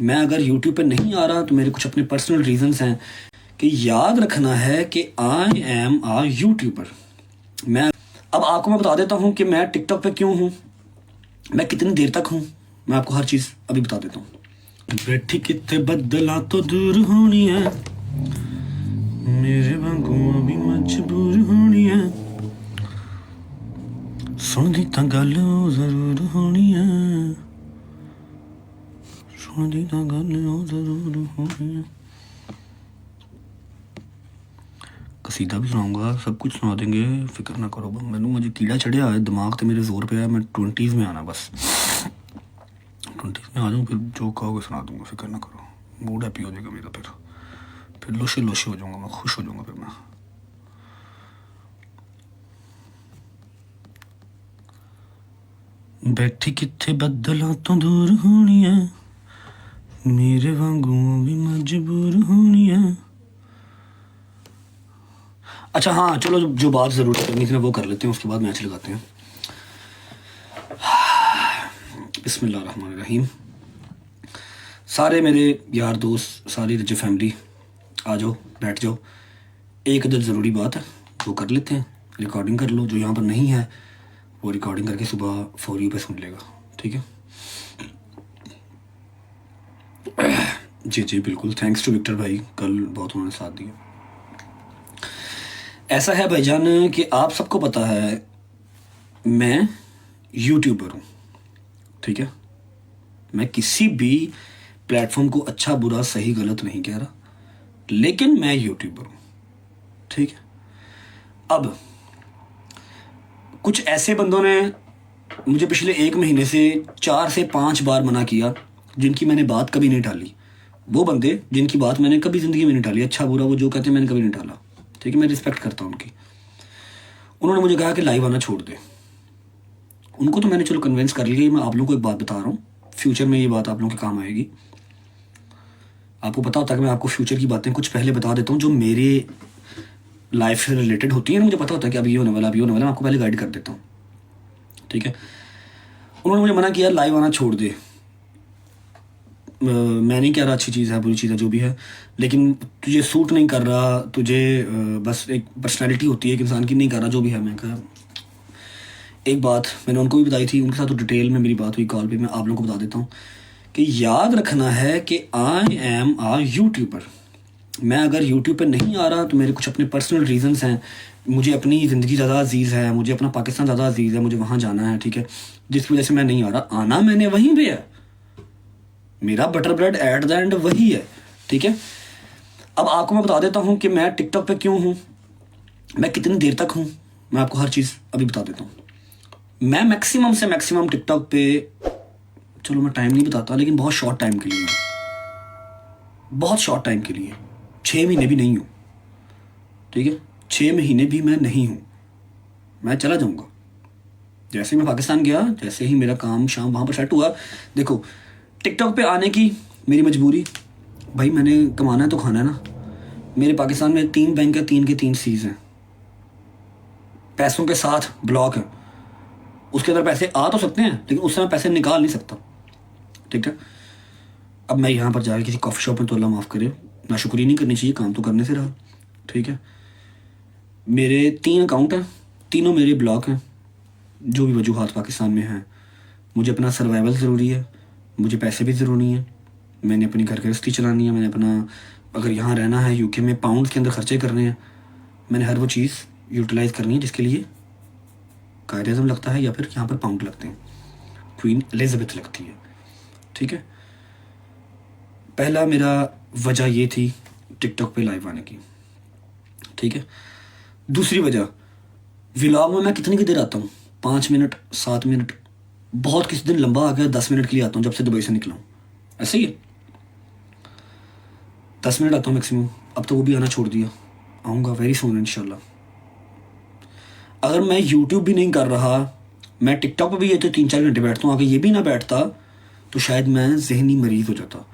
मैं अगर यूट्यूब पे नहीं आ रहा तो मेरे कुछ अपने पर्सनल रीजंस हैं कि याद रखना है कि आई एम आ यूट्यूबर। मैं अब आपको मैं बता देता हूँ कि मैं टिकटॉक पे क्यों हूँ, मैं कितनी देर तक हूँ, मैं आपको हर चीज़ अभी बता देता हूँ। बैठी कितने बदला तो दूर होनी है, मेरे वांगू अभी मजबूर होनी है, सुनदी तां गल ओ जरूर होनी है, सुनदी तां गल ओ जरूर होनी है। कसीदा भी सुनाऊंगा, सब कुछ सुना देंगे, फिक्र ना करो। मैनू मुझे कीड़ा चढ़िया है, दिमाग तो मेरे जोर पे है। मैं 20s में आना, बस 20s में आ जाऊँ, फिर जो कहोगे सुना दूंगा, फिक्र ना करो। मूड हैप्पी हो जाएगा मेरा, फिर लोशे लोशे हो जाऊंगा, मैं खुश हो जाऊंगा। फिर मैं बैठी किथे बदलों तो दूर होनी है, मेरे वांगू भी मजबूर होनी है। अच्छा हाँ चलो, जो बात ज़रूर करनी थी ना वो कर लेते हैं, उसके बाद मैच लगाते हैं। बिस्मिल्लाहिर्रहमानिर्रहीम। सारे मेरे यार दोस्त, सारी रज फैमिली, आ जाओ, बैठ जाओ। एक अदर ज़रूरी बात है वो कर लेते हैं, रिकॉर्डिंग कर लो। जो यहाँ पर नहीं है वो रिकॉर्डिंग करके सुबह फॉर यू पे सुन लेगा, ठीक है। जी जी बिल्कुल, थैंक्स टू विक्टर भाई, कल बहुत उन्होंने साथ दिया। ऐसा है भाईजान कि आप सबको पता है मैं यूट्यूबर हूँ, ठीक है। मैं किसी भी प्लेटफॉर्म को अच्छा बुरा सही गलत नहीं कह रहा, लेकिन मैं यूट्यूबर हूँ, ठीक है। अब कुछ ऐसे बंदों ने मुझे पिछले 1 महीने से 4 से 5 बार मना किया, जिनकी मैंने बात कभी नहीं टाली। वो बंदे जिनकी बात मैंने कभी ज़िंदगी में नहीं टाली, अच्छा बुरा वो जो कहते हैं मैंने कभी नहीं टाला, ठीक है। मैं रिस्पेक्ट करता हूँ उनकी। उन्होंने मुझे कहा कि लाइव आना छोड़ दे। उनको तो मैंने चलो कन्विंस कर लिया। मैं आप लोगों को एक बात बता रहा हूँ, फ्यूचर में ये बात आप लोगों के काम आएगी। आपको पता होता है कि मैं आपको फ्यूचर की बातें कुछ पहले बता देता हूँ जो मेरे लाइफ से रिलेटेड होती हैं। मुझे पता होता है कि अब ये होने वाला, अब ये होने वाला, मैं आपको पहले गाइड कर देता हूँ, ठीक है। उन्होंने मुझे मना किया लाइव आना छोड़ दे। मैं नहीं कह रहा अच्छी चीज़ है बुरी चीज़ है जो भी है, लेकिन तुझे सूट नहीं कर रहा, तुझे बस एक पर्सनैलिटी होती है एक इंसान की, नहीं कर रहा जो भी है। मैं कहा एक बात मैंने उनको भी बताई थी, उनके साथ तो डिटेल में मेरी बात हुई कॉल पे। मैं आप लोगों को बता देता हूँ कि याद रखना है कि आई एम आ यूट्यूबर। मैं अगर यूट्यूब पे नहीं आ रहा तो मेरे कुछ अपने पर्सनल रीजंस हैं। मुझे अपनी ज़िंदगी ज़्यादा अजीज़ है, मुझे अपना पाकिस्तान ज़्यादा अजीज़ है, मुझे वहाँ जाना है, ठीक है, जिसकी वजह से मैं नहीं आ रहा। आना मैंने वहीं पे है, मेरा butter bread at the end वही है, ठीक है। अब आपको मैं बता देता हूँ कि मैं टिकटॉक पे क्यों हूँ, मैं कितनी देर तक हूँ, मैं आपको हर चीज़ अभी बता देता हूँ। मैं मैक्सिमम से मैक्सिमम टिकटॉक पे, चलो मैं टाइम नहीं बताता, लेकिन बहुत शॉर्ट टाइम के लिए, बहुत शॉर्ट टाइम के लिए, 6 महीने भी नहीं हूँ, ठीक है। 6 महीने भी मैं नहीं हूँ, मैं चला जाऊँगा। जैसे मैं पाकिस्तान गया, जैसे ही मेरा काम शाम वहाँ पर सेट हुआ, देखो टिकटॉक पे आने की मेरी मजबूरी, भाई मैंने कमाना है तो खाना है ना। मेरे पाकिस्तान में 3 बैंक है, 3 के 3 सीज़ हैं, पैसों के साथ ब्लॉक है। उसके अंदर पैसे आ तो सकते हैं, लेकिन उससे मैं पैसे निकाल नहीं सकता, ठीक है। अब मैं यहाँ पर जाकर किसी कॉफ़ी शॉप में, तो अल्लाह माफ़ करे, नाशुक्री नहीं करनी चाहिए, काम तो करने से रहा, ठीक है। मेरे 3 अकाउंट हैं, तीनों मेरे ब्लॉक हैं, जो भी वजूहात पाकिस्तान में हैं। मुझे अपना सर्वाइवल ज़रूरी है, मुझे पैसे भी ज़रूरी हैं, मैंने अपनी घर गृहस्थी चलानी है, मैंने अपना अगर यहाँ रहना है यूके में पाउंड के अंदर खर्चे करने हैं, मैंने हर वो चीज़ यूटिलाइज़ करनी है जिसके लिए कायद-ए-आज़म लगता है या फिर यहाँ पर पाउंड लगते हैं, क्वीन एलिज़ाबेथ लगती है, ठीक है। पहला मेरा वजह ये थी टिकटॉक पे लाइव आने की, ठीक है। दूसरी वजह, व्लॉग में मैं कितनी की देर आता हूँ, 5 मिनट 7 मिनट, बहुत किसी दिन लंबा आ गया 10 मिनट के लिए आता हूँ, जब से दुबई से निकला हूँ ऐसे ही है, 10 मिनट आता हूँ मैक्सिमम। अब तो वो भी आना छोड़ दिया, आऊँगा वेरी सून इंशाल्लाह। अगर मैं यूट्यूब भी नहीं कर रहा, मैं टिकटॉक पर भी ये तो 3-4 घंटे बैठता हूँ, आगे ये भी ना बैठता तो शायद मैं जहनी मरीज़ हो जाता,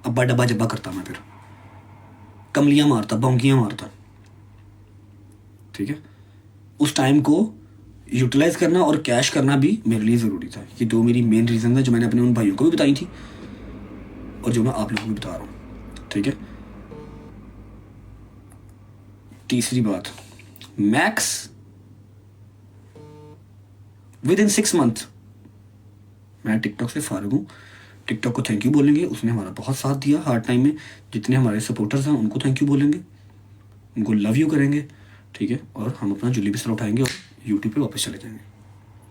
अब्बा डब्बा जब्बा करता, मैं फिर कमलियाँ मारता, भौंकियाँ मारता, ठीक है। उस टाइम को यूटिलाइज़ करना और कैश करना भी मेरे लिए ज़रूरी था। ये 2 मेरी मेन रीज़न है जो मैंने अपने उन भाइयों को भी बताई थी। और जो मैं आप लोगों को बता रहा हूँ, ठीक है। तीसरी बात, मैक्स विद इन 6 मंथ मैं टिकटॉक से फारिग हूँ। टिकटॉक को थैंक यू बोलेंगे, उसने हमारा बहुत साथ दिया हार्ड टाइम में। जितने हमारे सपोर्टर्स हैं उनको थैंक यू बोलेंगे, उनको लव यू करेंगे, ठीक है। और हम अपना जुली बिस्तर उठाएंगे और यूट्यूब पे वापस चले जाएंगे,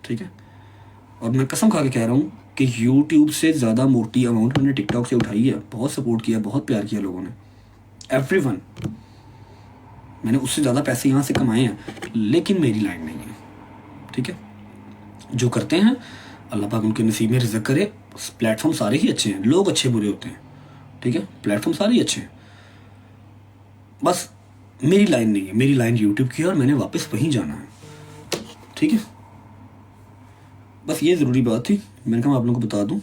ठीक है। और मैं कसम खा के कह रहा हूँ कि यूट्यूब से ज़्यादा मोटी अमाउंट मैंने टिकटॉक से उठाई है। बहुत सपोर्ट किया, बहुत प्यार किया लोगों ने, एवरीवन। मैंने उससे ज़्यादा पैसे यहाँ से कमाए हैं, लेकिन मेरी लाइन नहीं है, ठीक है। जो करते हैं अल्लाह पाक उनके नसीब में रिज़्क करे। प्लेटफॉर्म सारे ही अच्छे हैं, लोग अच्छे बुरे होते हैं, ठीक है। प्लेटफॉर्म सारे ही अच्छे हैं, बस मेरी लाइन नहीं है। मेरी लाइन यूट्यूब की है और मैंने वापस वहीं जाना है, ठीक है। बस ये ज़रूरी बात थी, मैंने कहा मैं आप लोगों को बता दूं।